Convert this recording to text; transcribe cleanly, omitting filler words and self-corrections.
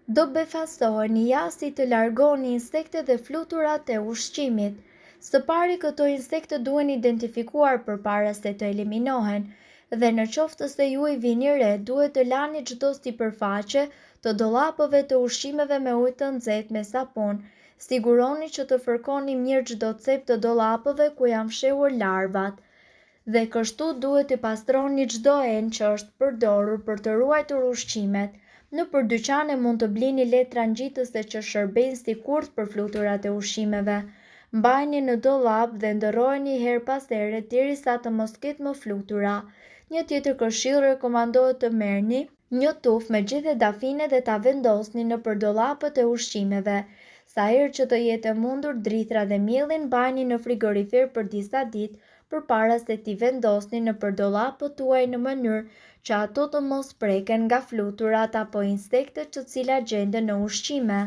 Do befastoheni jashtë të largoni insektet dhe fluturat e ushqimit. Së pari këto insekte duhen identifikuar përpara se të eliminohen, dhe në qoftë se ju i vini re, duhet të lani çdo sipërfaqe të dollapëve të ushqimeve me ujë të nxehtë me sapun. Siguroni që të fërkoni mirë çdo cep të dollapëve ku janë fshehur larvat. Dhe kështu duhet të pastroni çdo enë që është përdorur për të ruajtur ushqimet. Nëpër dyqane mund të blini letra ngjitëse që shërbejnë si kurth për fluturat e ushqimeve. Mbajini në dollap dhe ndërrojeni her pas here derisa të mos ketë më flutura. Një tjetër këshill rekomandohet të merrni një tufë me gjithë dafine dhe ta vendosni nëpër dollapët e ushqimeve. Sa herë që të jetë e mundur, drithra dhe mielin mbajini në frigorifer për disa ditë përpara se t'i vendosni nëpër dollapët tuaj në mënyrë që ato të mos preken nga fluturat apo insektet të cilat gjenden në ushqime.